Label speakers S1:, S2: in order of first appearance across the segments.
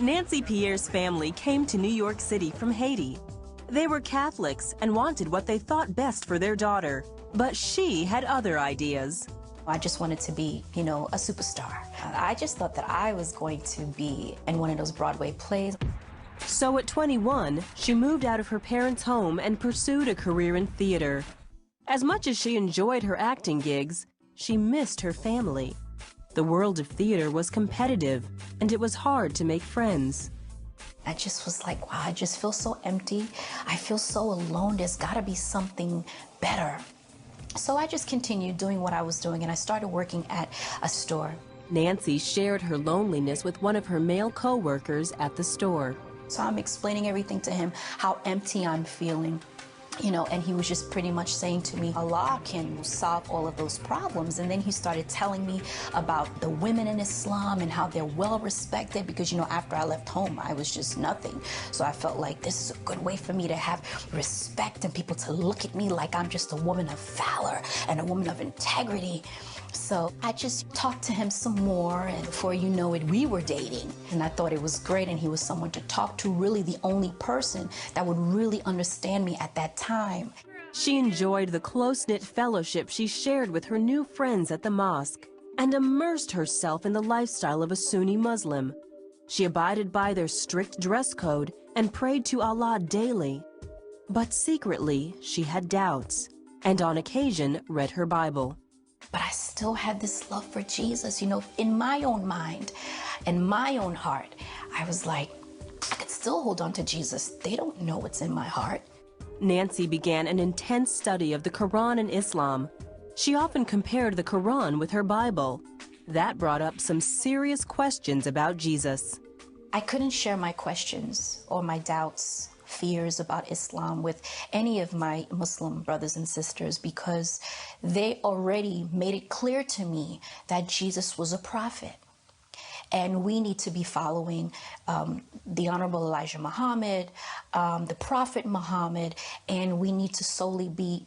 S1: Nancy Pierre's family came to New York City from Haiti. They were Catholics and wanted what they thought best for their daughter, but she had other ideas.
S2: I just wanted to be, a superstar. I just thought that I was going to be in one of those Broadway plays.
S1: So at 21, she moved out of her parents' home and pursued a career in theater. As much as she enjoyed her acting gigs, she missed her family. The world of theater was competitive, and it was hard to make friends.
S2: I just was like, wow, I just feel so empty. I feel so alone. There's got to be something better. So I just continued doing what I was doing, and I started working at a store.
S1: Nancy shared her loneliness with one of her male co-workers at the store.
S2: So I'm explaining everything to him, how empty I'm feeling, and he was just pretty much saying to me, Allah can solve all of those problems. And then he started telling me about the women in Islam and how they're well respected because, after I left home, I was just nothing. So I felt like this is a good way for me to have respect and people to look at me like I'm just a woman of valor and a woman of integrity. So I just talked to him some more, and before you know it, we were dating. And I thought it was great, and he was someone to talk to, really the only person that would really understand me at that time.
S1: She enjoyed the close-knit fellowship she shared with her new friends at the mosque and immersed herself in the lifestyle of a Sunni Muslim. She abided by their strict dress code and prayed to Allah daily. But secretly, she had doubts, and on occasion read her Bible.
S2: But I still had this love for Jesus, in my own mind and my own heart. I was like, I could still hold on to Jesus. They don't know what's in my heart.
S1: Nancy began an intense study of the Quran and Islam. She often compared the Quran with her Bible. That brought up some serious questions about Jesus.
S2: I couldn't share my questions or my doubts, fears about Islam with any of my Muslim brothers and sisters because they already made it clear to me that Jesus was a prophet. And we need to be following the Honorable Elijah Muhammad, the Prophet Muhammad, and we need to solely be,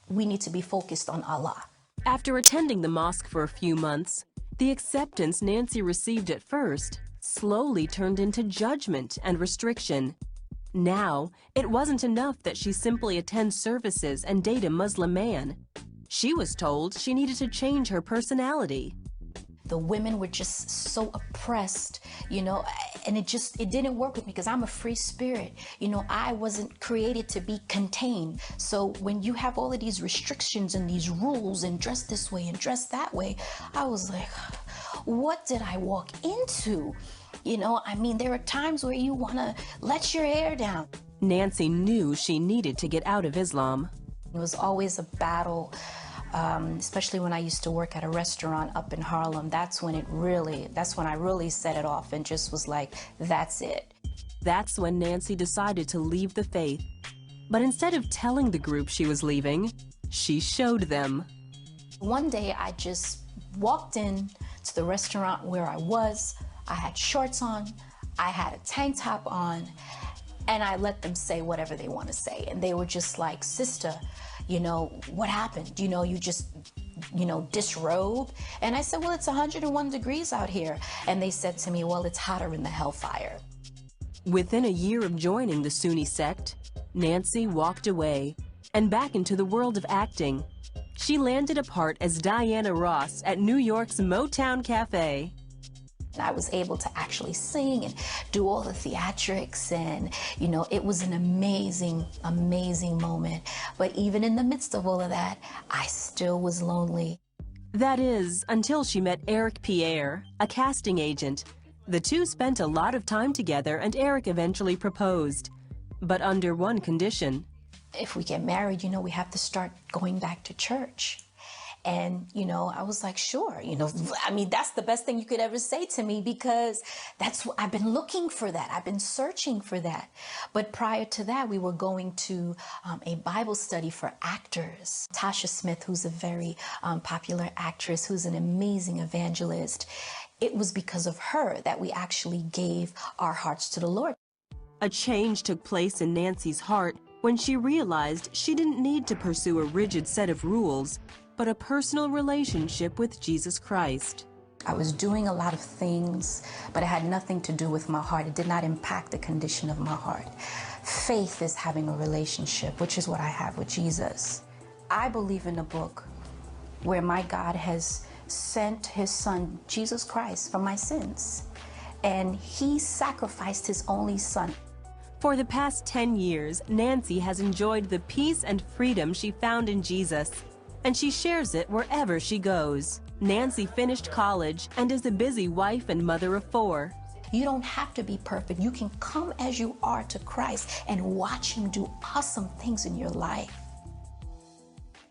S2: we need to be focused on Allah.
S1: After attending the mosque for a few months, the acceptance Nancy received at first slowly turned into judgment and restriction. Now, it wasn't enough that she simply attend services and date a Muslim man. She was told she needed to change her personality.
S2: The women were just so oppressed, and it didn't work with me because I'm a free spirit. I wasn't created to be contained. So when you have all of these restrictions and these rules and dress this way and dress that way, I was like, what did I walk into? There are times where you want to let your hair down.
S1: Nancy knew she needed to get out of Islam.
S2: It was always a battle, especially when I used to work at a restaurant up in Harlem. That's when I really set it off and just was like, that's it.
S1: That's when Nancy decided to leave the faith. But instead of telling the group she was leaving, she showed them.
S2: One day I just walked in to the restaurant where I was. I had shorts on, I had a tank top on, and I let them say whatever they want to say. And they were just like, sister, what happened? You just, disrobe? And I said, well, it's 101 degrees out here. And they said to me, well, it's hotter in the hellfire.
S1: Within a year of joining the Sunni sect, Nancy walked away and back into the world of acting. She landed a part as Diana Ross at New York's Motown Cafe.
S2: I was able to actually sing and do all the theatrics, and it was an amazing, amazing moment. But even in the midst of all of that, I still was lonely.
S1: That is, until she met Eric Pierre, a casting agent. The two spent a lot of time together, and Eric eventually proposed, but under one condition.
S2: If we get married, we have to start going back to church. And, I was like, sure, that's the best thing you could ever say to me because that's what I've been looking for that. I've been searching for that. But prior to that, we were going to a Bible study for actors. Tasha Smith, who's a very popular actress, who's an amazing evangelist. It was because of her that we actually gave our hearts to the Lord.
S1: A change took place in Nancy's heart when she realized she didn't need to pursue a rigid set of rules, but a personal relationship with Jesus Christ.
S2: I was doing a lot of things, but it had nothing to do with my heart. It did not impact the condition of my heart. Faith is having a relationship, which is what I have with Jesus. I believe in a book where my God has sent his son, Jesus Christ, for my sins. And he sacrificed his only son.
S1: For the past 10 years, Nancy has enjoyed the peace and freedom she found in Jesus, and she shares it wherever she goes. Nancy finished college and is a busy wife and mother of 4.
S2: You don't have to be perfect. You can come as you are to Christ and watch him do awesome things in your life.